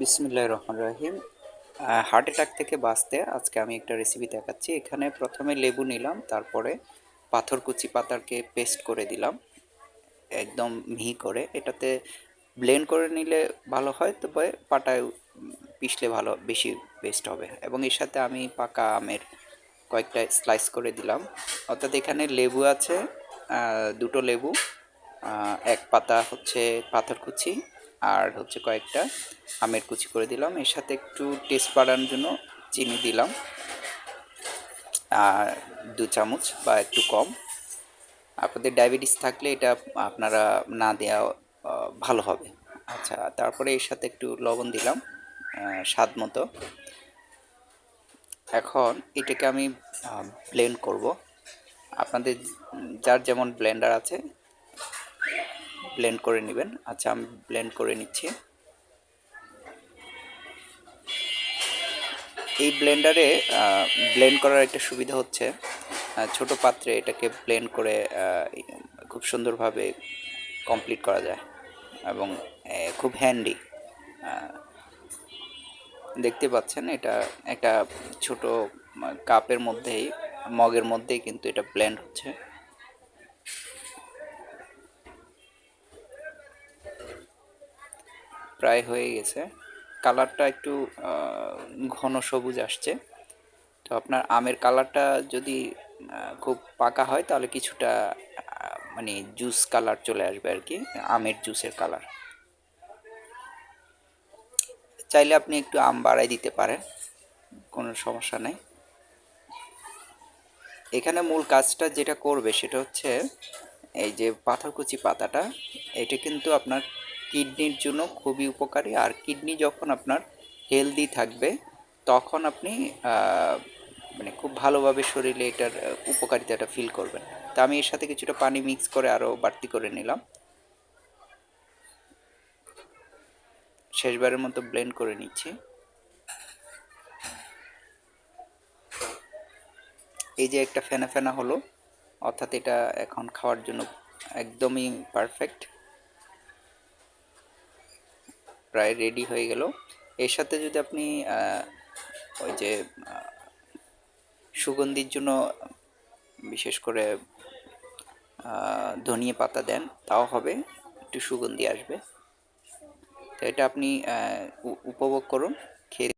বিসমিল্লাহির রহমানির রহিম। Heart attack থেকে বাঁচতে আজকে আমি একটা রেসিপি দেখাচ্ছি। এখানে প্রথমে লেবু নিলাম, তারপরে পাথরকুচি পাতাকে পেস্ট করে দিলাম একদম মিহি করে। এটাতে ব্লেন্ড করে নিলে ভালো হয়, তবে পাটায় পিষলে ভালো বেশি পেস্ট হবে। এবং এর সাথে আমি পাকা আমের কয়েকটা স্লাইস করে দিলাম। অর্থাৎ এখানে লেবু আছে, দুটো লেবু, এক পাতা হচ্ছে পাথরকুচি, আর হচ্ছে কয়েকটা আমের কুচি করে দিলাম। এর সাথে একটু টেস্ট বাড়ানোর জন্য চিনি দিলাম, আর 2 চামচ বা একটু কম। আপনাদের ডায়াবেটিস থাকলে এটা আপনারা না দেওয়া ভালো হবে। আচ্ছা, তারপরে এর সাথে একটু লবণ দিলাম স্বাদ মতো। এখন এটাকে আমি ব্লেন্ড করব। আপনাদের যার যেমন ব্লেন্ডার আছে ব্লেন্ড করে নেবেন। আচ্ছা, আমি ব্লেন্ড করে নিচ্ছি। এই ব্লেন্ডারে ব্লেন্ড করার একটা সুবিধা হচ্ছে, ছোট পাত্রে এটাকে ব্লেন্ড করে খুব সুন্দরভাবে কমপ্লিট করা যায় এবং খুব হ্যান্ডি। দেখতে পাচ্ছেন, এটা একটা ছোট কাপের মধ্যেই, মগের মধ্যেই কিন্তু এটা ব্লেন্ড হচ্ছে। প্রায় হয়ে গেছে। কালারটা একটু ঘন সবুজ আসছে। তো আপনার আমের কালারটা যদি খুব পাকা হয় তাহলে কিছুটা মানে জুস কালার চলে আসবে আর কি, আমের জুসের কালার। চাইলে আপনি একটু আম বাড়াই দিতে পারেন, কোনো সমস্যা নেই। এখানে মূল কাজটা যেটা করবে সেটা হচ্ছে এই যে পাথরকুচি পাতাটা, এটা কিন্তু আপনার কিডনির জন্য খুবই উপকারী। আর কিডনি যখন আপনার হেলদি থাকবে তখন আপনি মানে খুব ভালোভাবে শরীরে এটার উপকারিতাটা ফিল করবেন। তা আমি এর সাথে কিছুটা পানি মিক্স করে আরও বাড়তি করে নিলাম, শেষবারের মতো ব্লেন্ড করে নিচ্ছি। এই যে একটা ফেনা ফেনা হলো, অর্থাৎ এটা এখন খাওয়ার জন্য একদমই পারফেক্ট, প্রায় রেডি হয়ে গেল। এর সাথে যদি আপনি ওই যে সুগন্ধির জন্য বিশেষ করে ধনিয়া পাতা দেন তাও হবে, একটু সুগন্ধি আসবে। তো এটা আপনি উপভোগ করুন, খেয়ে